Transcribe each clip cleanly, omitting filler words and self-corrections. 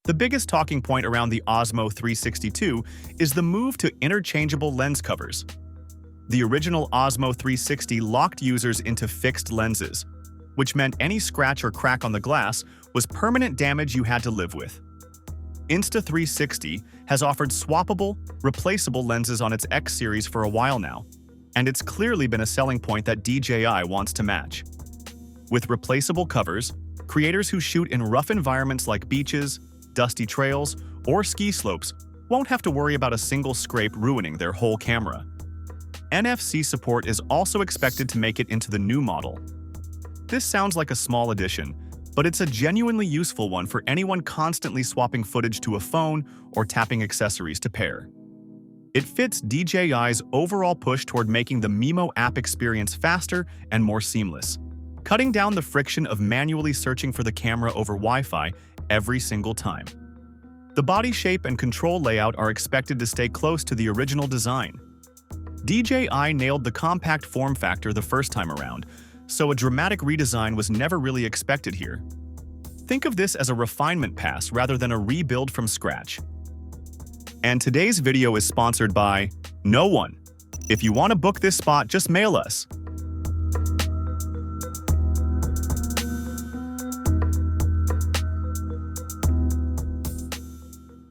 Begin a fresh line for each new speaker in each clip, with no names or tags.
The biggest talking point around the Osmo 362 is the move to interchangeable lens covers. The original Osmo 360 locked users into fixed lenses, which meant any scratch or crack on the glass was permanent damage you had to live with. Insta360 has offered swappable, replaceable lenses on its X series for a while now, and it's clearly been a selling point that DJI wants to match. With replaceable covers, creators who shoot in rough environments like beaches, dusty trails, or ski slopes won't have to worry about a single scrape ruining their whole camera. NFC support is also expected to make it into the new model. This sounds like a small addition, but it's a genuinely useful one for anyone constantly swapping footage to a phone or tapping accessories to pair. It fits DJI's overall push toward making the Mimo app experience faster and more seamless, cutting down the friction of manually searching for the camera over Wi-Fi every single time. The body shape and control layout are expected to stay close to the original design. DJI nailed the compact form factor the first time around, so a dramatic redesign was never really expected here. Think of this as a refinement pass rather than a rebuild from scratch. And today's video is sponsored by no one. If you want to book this spot, just mail us.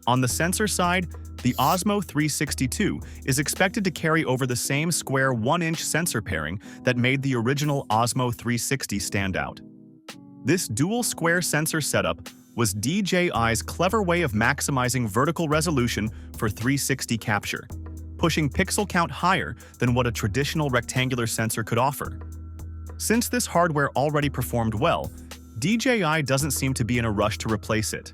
On the sensor side, the Osmo 362 is expected to carry over the same square 1-inch sensor pairing that made the original Osmo 360 stand out. This dual square sensor setup was DJI's clever way of maximizing vertical resolution for 360 capture, pushing pixel count higher than what a traditional rectangular sensor could offer. Since this hardware already performed well, DJI doesn't seem to be in a rush to replace it.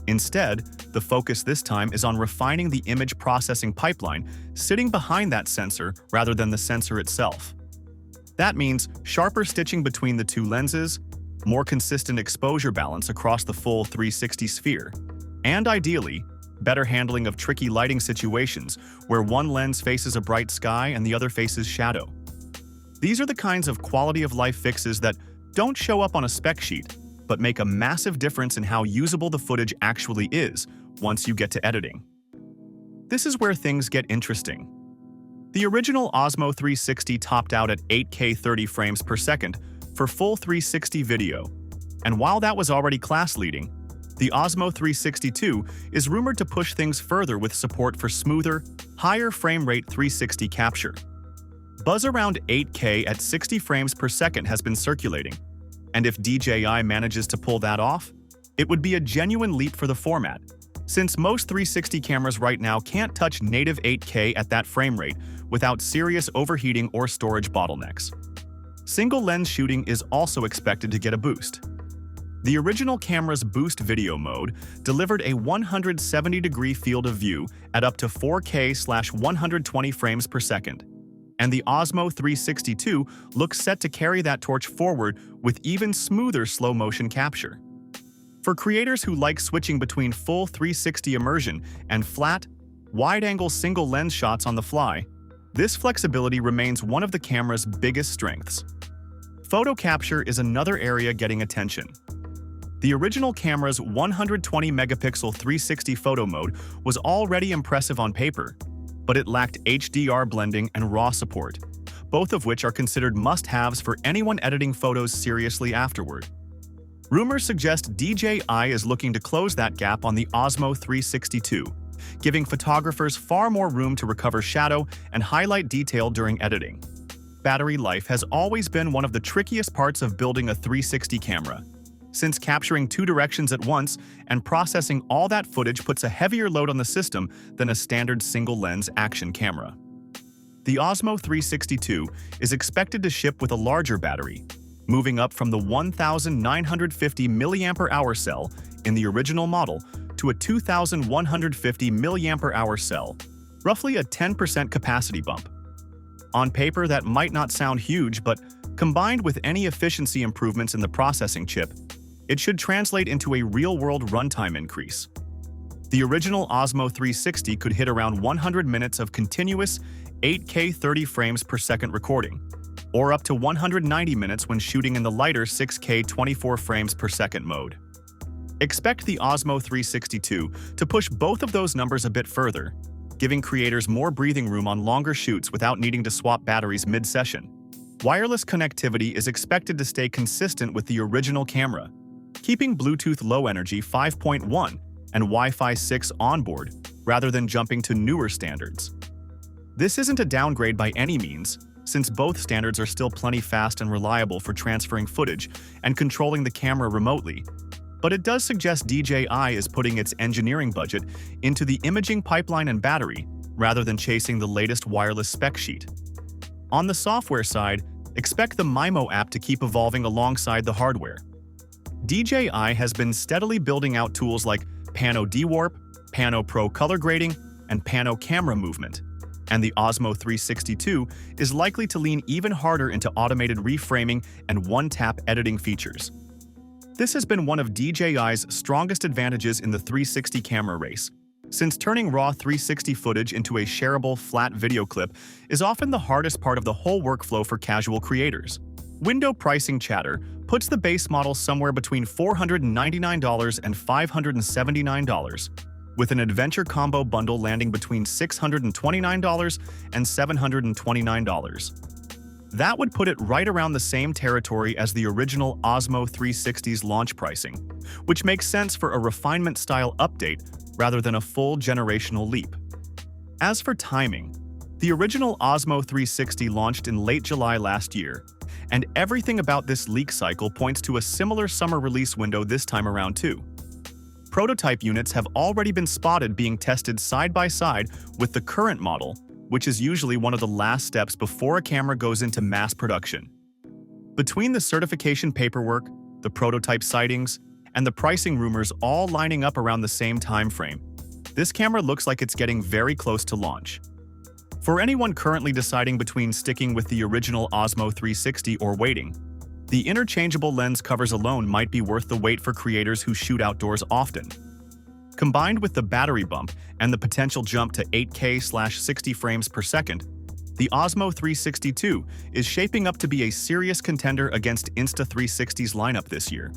Instead, the focus this time is on refining the image processing pipeline sitting behind that sensor rather than the sensor itself. That means sharper stitching between the two lenses, more consistent exposure balance across the full 360 sphere, and ideally, better handling of tricky lighting situations where one lens faces a bright sky and the other faces shadow. These are the kinds of quality-of-life fixes that don't show up on a spec sheet, but make a massive difference in how usable the footage actually is once you get to editing. This is where things get interesting. The original Osmo 360 topped out at 8K 30 frames per second for full 360 video, and while that was already class-leading, the Osmo 362 is rumored to push things further with support for smoother, higher frame rate 360 capture. Buzz around 8K at 60 frames per second has been circulating, and if DJI manages to pull that off, it would be a genuine leap for the format, since most 360 cameras right now can't touch native 8K at that frame rate without serious overheating or storage bottlenecks. Single lens shooting is also expected to get a boost. The original camera's boost video mode delivered a 170-degree field of view at up to 4K/120 frames per second. And the Osmo 362 looks set to carry that torch forward with even smoother slow-motion capture. For creators who like switching between full 360 immersion and flat, wide-angle single-lens shots on the fly, this flexibility remains one of the camera's biggest strengths. Photo capture is another area getting attention. The original camera's 120-megapixel 360 photo mode was already impressive on paper, but it lacked HDR blending and RAW support, both of which are considered must-haves for anyone editing photos seriously afterward. Rumors suggest DJI is looking to close that gap on the Osmo 362, giving photographers far more room to recover shadow and highlight detail during editing. Battery life has always been one of the trickiest parts of building a 360 camera, since capturing two directions at once and processing all that footage puts a heavier load on the system than a standard single-lens action camera. The Osmo 362 is expected to ship with a larger battery, moving up from the 1,950 mAh cell in the original model to a 2,150 mAh cell, roughly a 10% capacity bump. On paper, that might not sound huge, but combined with any efficiency improvements in the processing chip, it should translate into a real-world runtime increase. The original Osmo 360 could hit around 100 minutes of continuous 8K 30 frames per second recording, or up to 190 minutes when shooting in the lighter 6K 24 frames per second mode. Expect the Osmo 362 to push both of those numbers a bit further, giving creators more breathing room on longer shoots without needing to swap batteries mid-session. Wireless connectivity is expected to stay consistent with the original camera, keeping Bluetooth Low Energy 5.1 and Wi-Fi 6 onboard rather than jumping to newer standards. This isn't a downgrade by any means, since both standards are still plenty fast and reliable for transferring footage and controlling the camera remotely, but it does suggest DJI is putting its engineering budget into the imaging pipeline and battery rather than chasing the latest wireless spec sheet. On the software side, expect the MIMO app to keep evolving alongside the hardware. DJI has been steadily building out tools like Pano Dewarp, Pano Pro Color Grading, and Pano Camera Movement, and the Osmo 362 is likely to lean even harder into automated reframing and one-tap editing features. This has been one of DJI's strongest advantages in the 360 camera race, since turning raw 360 footage into a shareable, flat video clip is often the hardest part of the whole workflow for casual creators. Window pricing chatter puts the base model somewhere between $499 and $579, with an adventure combo bundle landing between $629 and $729. That would put it right around the same territory as the original Osmo 360's launch pricing, which makes sense for a refinement-style update rather than a full generational leap. As for timing, the original Osmo 360 launched in late July last year, and everything about this leak cycle points to a similar summer release window this time around too. Prototype units have already been spotted being tested side by side with the current model, which is usually one of the last steps before a camera goes into mass production. Between the certification paperwork, the prototype sightings, and the pricing rumors all lining up around the same time frame, this camera looks like it's getting very close to launch. For anyone currently deciding between sticking with the original Osmo 360 or waiting, the interchangeable lens covers alone might be worth the wait for creators who shoot outdoors often. Combined with the battery bump and the potential jump to 8K/60 frames per second, the Osmo 362 is shaping up to be a serious contender against Insta360's lineup this year.